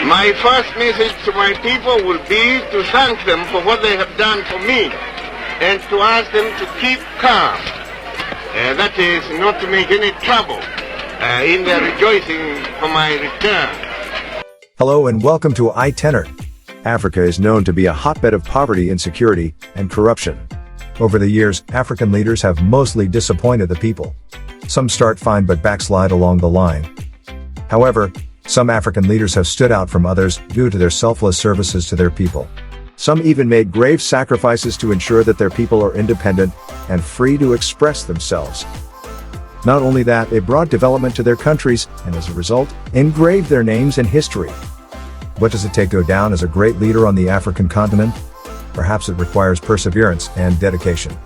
My first message to my people will be to thank them for what they have done for me and to ask them to keep calm. That is, not to make any trouble in their rejoicing for my return. Hello and welcome to ITENERT. Africa is known to be a hotbed of poverty, insecurity, and corruption. Over the years, African leaders have mostly disappointed the people. Some start fine but backslide along the line. However, some African leaders have stood out from others due to their selfless services to their people. Some even made grave sacrifices to ensure that their people are independent and free to express themselves. Not only that, they brought development to their countries and as a result, engraved their names in history. What does it take to go down as a great leader on the African continent? Perhaps it requires perseverance and dedication.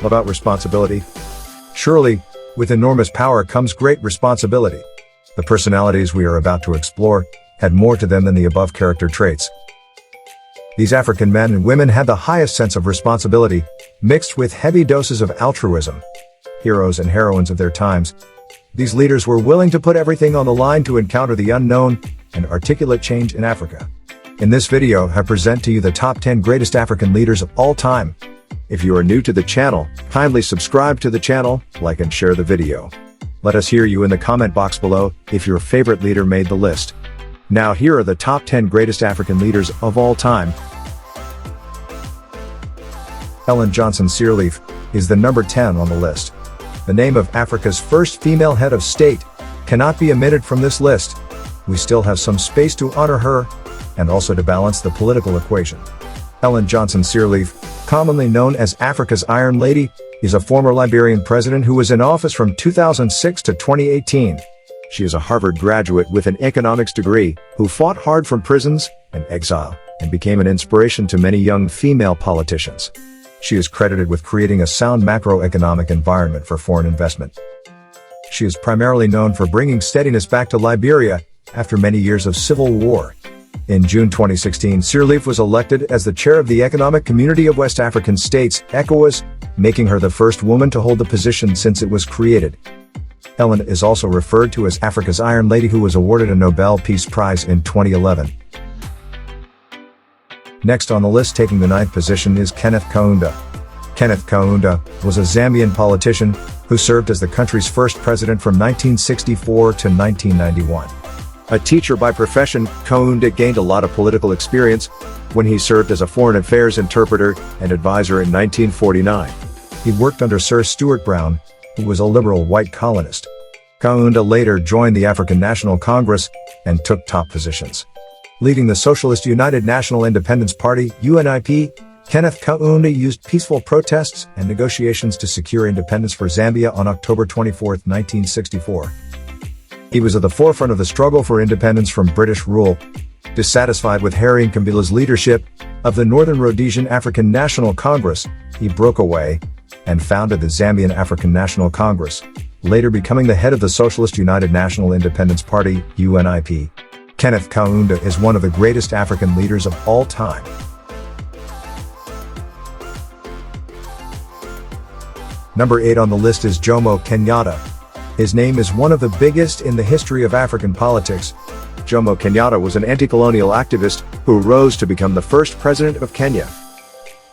About responsibility? Surely, with enormous power comes great responsibility. The personalities we are about to explore had more to them than the above character traits. These African men and women had the highest sense of responsibility, mixed with heavy doses of altruism. Heroes and heroines of their times, these leaders were willing to put everything on the line to encounter the unknown and articulate change in Africa. In this video, I present to you the top 10 greatest African leaders of all time. If you are new to the channel, kindly subscribe to the channel, like and share the video. Let us hear you in the comment box below if your favorite leader made the list. Now here are the top 10 greatest African leaders of all time. Ellen Johnson Sirleaf is the number 10 on the list. The name of Africa's first female head of state cannot be omitted from this list. We still have some space to honor her and also to balance the political equation. Ellen Johnson Sirleaf, commonly known as Africa's Iron Lady, is a former Liberian president who was in office from 2006 to 2018. She is a Harvard graduate with an economics degree who fought hard from prisons and exile and became an inspiration to many young female politicians. She is credited with creating a sound macroeconomic environment for foreign investment. She is primarily known for bringing steadiness back to Liberia after many years of civil war. In June 2016, Sirleaf was elected as the chair of the Economic Community of West African States, ECOWAS, making her the first woman to hold the position since it was created. Ellen is also referred to as Africa's Iron Lady, who was awarded a Nobel Peace Prize in 2011. Next on the list, taking the 9th position, is Kenneth Kaunda. Kenneth Kaunda was a Zambian politician who served as the country's first president from 1964 to 1991. A teacher by profession, Kaunda gained a lot of political experience when he served as a foreign affairs interpreter and advisor in 1949. He worked under Sir Stuart Brown, who was a liberal white colonist. Kaunda later joined the African National Congress and took top positions. Leading the Socialist United National Independence Party, UNIP, Kenneth Kaunda used peaceful protests and negotiations to secure independence for Zambia on October 24, 1964. He was at the forefront of the struggle for independence from British rule. Dissatisfied with Harry Nkambila's leadership of the Northern Rhodesian African National Congress, he broke away and founded the Zambian African National Congress, later becoming the head of the Socialist United National Independence Party, UNIP. Kenneth Kaunda is one of the greatest African leaders of all time. Number 8 on the list is Jomo Kenyatta. His name is one of the biggest in the history of African politics. Jomo Kenyatta was an anti-colonial activist who rose to become the first president of Kenya.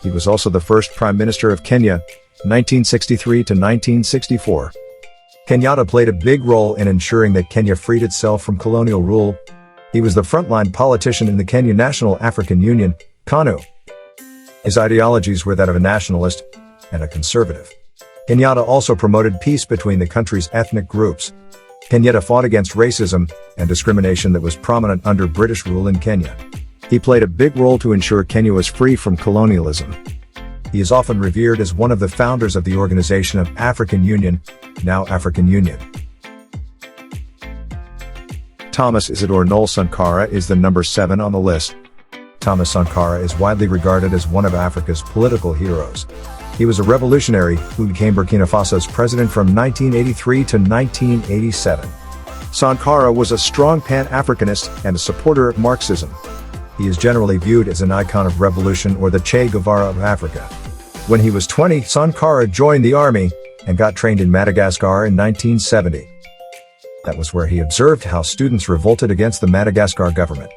He was also the first prime minister of Kenya, 1963 to 1964. Kenyatta played a big role in ensuring that Kenya freed itself from colonial rule. He was the frontline politician in the Kenya National African Union, KANU. His ideologies were that of a nationalist and a conservative. Kenyatta also promoted peace between the country's ethnic groups. Kenyatta fought against racism and discrimination that was prominent under British rule in Kenya. He played a big role to ensure Kenya was free from colonialism. He is often revered as one of the founders of the Organization of African Union, now African Union. Thomas Isidore Noel Sankara is the number 7 on the list. Thomas Sankara is widely regarded as one of Africa's political heroes. He was a revolutionary who became Burkina Faso's president from 1983 to 1987. Sankara was a strong Pan-Africanist and a supporter of Marxism. He is generally viewed as an icon of revolution or the Che Guevara of Africa. When he was 20, Sankara joined the army and got trained in Madagascar in 1970. That was where he observed how students revolted against the Madagascar government.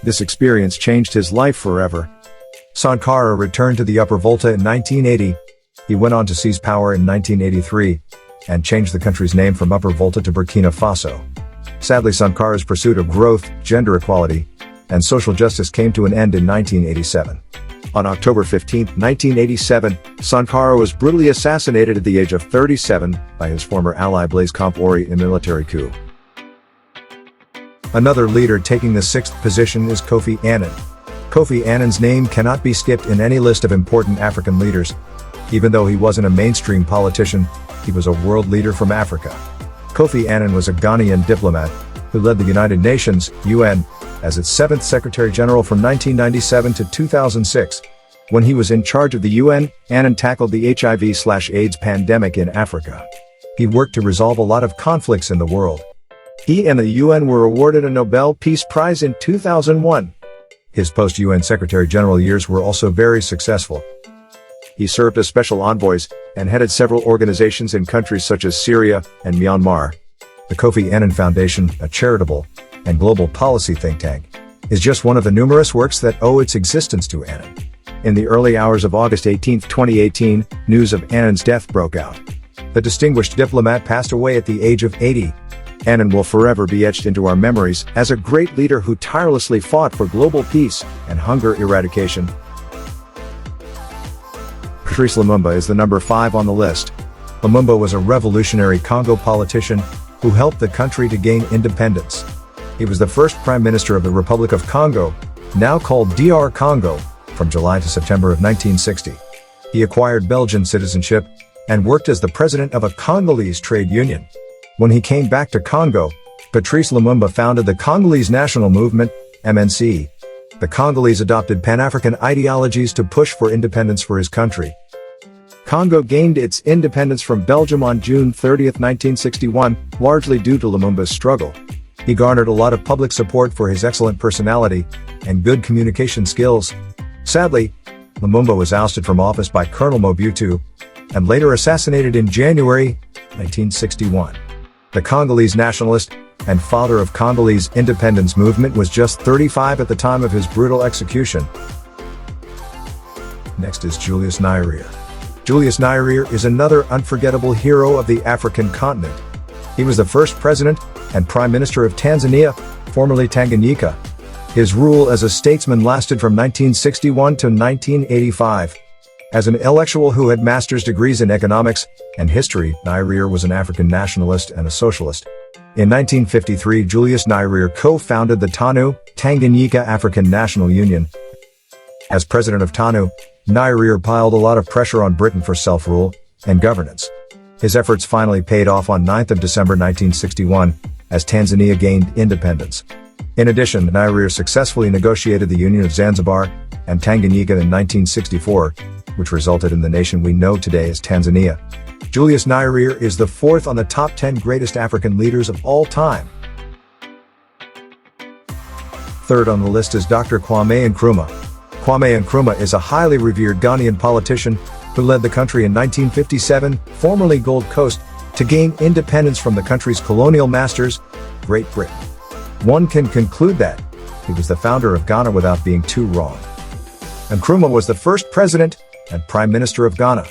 This experience changed his life forever. Sankara returned to the Upper Volta in 1980. He went on to seize power in 1983 and changed the country's name from Upper Volta to Burkina Faso. Sadly, Sankara's pursuit of growth, gender equality, and social justice came to an end in 1987. On October 15, 1987, Sankara was brutally assassinated at the age of 37 by his former ally Blaise Compaoré in a military coup. Another leader taking the sixth position is Kofi Annan. Kofi Annan's name cannot be skipped in any list of important African leaders. Even though he wasn't a mainstream politician, he was a world leader from Africa. Kofi Annan was a Ghanaian diplomat who led the United Nations, UN, as its 7th Secretary General from 1997 to 2006. When he was in charge of the UN, Annan tackled the HIV/AIDS pandemic in Africa. He worked to resolve a lot of conflicts in the world. He and the UN were awarded a Nobel Peace Prize in 2001. His post-UN Secretary General years were also very successful. He served as special envoys and headed several organizations in countries such as Syria and Myanmar. The Kofi Annan Foundation, a charitable and global policy think tank, is just one of the numerous works that owe its existence to Annan. In the early hours of August 18, 2018, news of Annan's death broke out. The distinguished diplomat passed away at the age of 80. Annan will forever be etched into our memories as a great leader who tirelessly fought for global peace and hunger eradication. Patrice Lumumba is the number 5 on the list. Lumumba was a revolutionary Congo politician who helped the country to gain independence. He was the first Prime Minister of the Republic of Congo, now called DR Congo, from July to September of 1960. He acquired Belgian citizenship and worked as the president of a Congolese trade union. When he came back to Congo, Patrice Lumumba founded the Congolese National Movement, MNC. The Congolese adopted Pan-African ideologies to push for independence for his country. Congo gained its independence from Belgium on June 30, 1961, largely due to Lumumba's struggle. He garnered a lot of public support for his excellent personality and good communication skills. Sadly, Lumumba was ousted from office by Colonel Mobutu and later assassinated in January 1961. The Congolese nationalist and father of Congolese independence movement was just 35 at the time of his brutal execution. Next is Julius Nyerere. Julius Nyerere is another unforgettable hero of the African continent. He was the first president and prime minister of Tanzania, formerly Tanganyika. His rule as a statesman lasted from 1961 to 1985. As an intellectual who had master's degrees in economics and history, Nyerere was an African nationalist and a socialist. In 1953, Julius Nyerere co-founded the TANU, Tanganyika African National Union. As president of TANU, Nyerere piled a lot of pressure on Britain for self-rule and governance. His efforts finally paid off on 9 December 1961, as Tanzania gained independence. In addition, Nyerere successfully negotiated the Union of Zanzibar and Tanganyika in 1964, which resulted in the nation we know today as Tanzania. Julius Nyerere is the 4th on the top 10 greatest African leaders of all time. 3rd on the list is Dr. Kwame Nkrumah. Kwame Nkrumah is a highly revered Ghanaian politician who led the country in 1957, formerly Gold Coast, to gain independence from the country's colonial masters, Great Britain. One can conclude that he was the founder of Ghana without being too wrong. Nkrumah was the first president and prime minister of Ghana.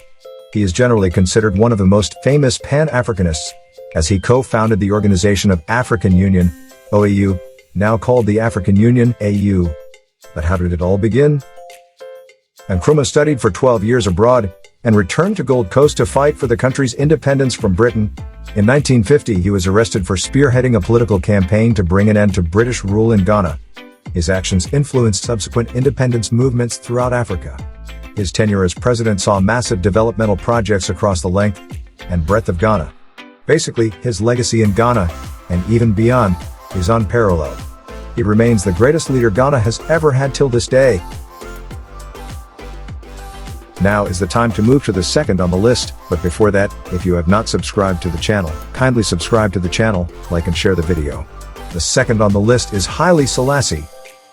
He is generally considered one of the most famous Pan-Africanists, as he co-founded the Organization of African Union, OAU, now called the African Union, AU. But how did it all begin? Nkrumah studied for 12 years abroad and returned to Gold Coast to fight for the country's independence from Britain. In 1950, he was arrested for spearheading a political campaign to bring an end to British rule in Ghana. His actions influenced subsequent independence movements throughout Africa. His tenure as president saw massive developmental projects across the length and breadth of Ghana. Basically, his legacy in Ghana, and even beyond, is unparalleled. He remains the greatest leader Ghana has ever had till this day. Now is the time to move to the 2nd on the list, but before that, if you have not subscribed to the channel, kindly subscribe to the channel, like and share the video. The 2nd on the list is Haile Selassie.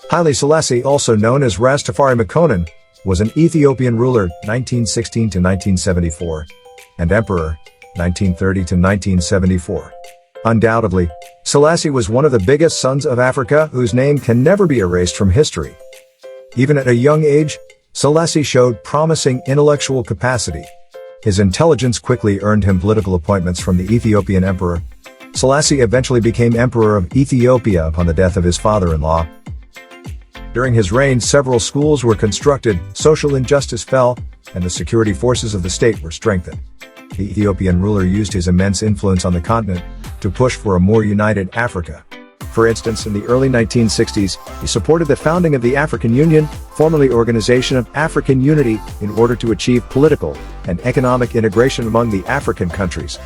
Haile Selassie, also known as Rastafari Makonnen, was an Ethiopian ruler, 1916 to 1974, and emperor, 1930 to 1974. Undoubtedly, Selassie was one of the biggest sons of Africa whose name can never be erased from history. Even at a young age, Selassie showed promising intellectual capacity. His intelligence quickly earned him political appointments from the Ethiopian emperor. Selassie eventually became emperor of Ethiopia upon the death of his father-in-law. During his reign, several schools were constructed, social injustice fell, and the security forces of the state were strengthened. The Ethiopian ruler used his immense influence on the continent to push for a more united Africa. For instance, in the early 1960s, he supported the founding of the African Union, formerly Organization of African Unity, in order to achieve political and economic integration among the African countries.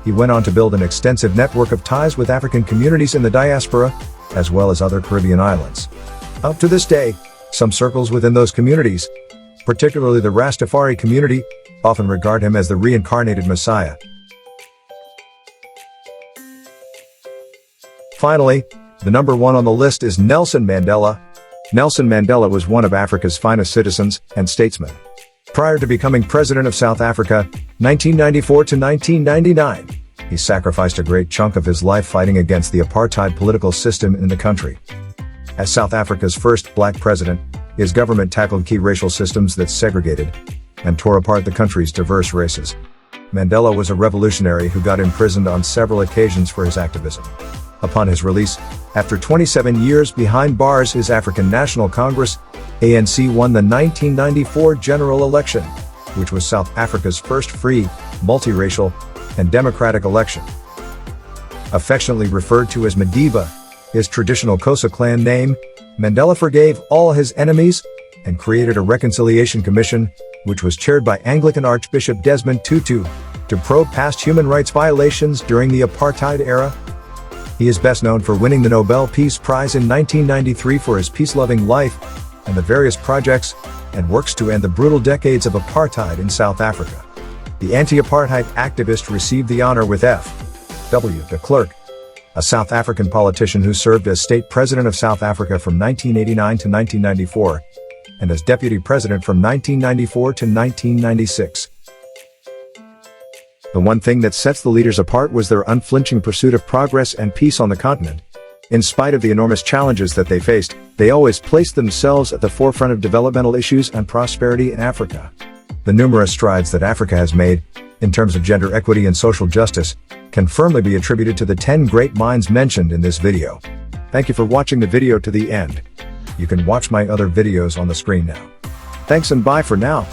He went on to build an extensive network of ties with African communities in the diaspora, as well as other Caribbean islands. Up to this day, some circles within those communities, particularly the Rastafari community, often regard him as the reincarnated Messiah. Finally, the number one on the list is Nelson Mandela. Nelson Mandela was one of Africa's finest citizens and statesmen. Prior to becoming president of South Africa, 1994 to 1999, he sacrificed a great chunk of his life fighting against the apartheid political system in the country. As South Africa's first black president, his government tackled key racial systems that segregated and tore apart the country's diverse races. Mandela was a revolutionary who got imprisoned on several occasions for his activism. Upon his release, after 27 years behind bars, his African National Congress, ANC, won the 1994 general election, which was South Africa's first free, multiracial, and democratic election. Affectionately referred to as Madiba, his traditional Xhosa clan name, Mandela forgave all his enemies and created a reconciliation commission, which was chaired by Anglican Archbishop Desmond Tutu, to probe past human rights violations during the apartheid era. He is best known for winning the Nobel Peace Prize in 1993 for his peace-loving life and the various projects and works to end the brutal decades of apartheid in South Africa. The anti-apartheid activist received the honor with F.W. de Klerk, a South African politician who served as state president of South Africa from 1989 to 1994, and as deputy president from 1994 to 1996. The one thing that sets the leaders apart was their unflinching pursuit of progress and peace on the continent. In spite of the enormous challenges that they faced, they always placed themselves at the forefront of developmental issues and prosperity in Africa. The numerous strides that Africa has made, in terms of gender equity and social justice, can firmly be attributed to the 10 great minds mentioned in this video. Thank you for watching the video to the end. You can watch my other videos on the screen now. Thanks and bye for now.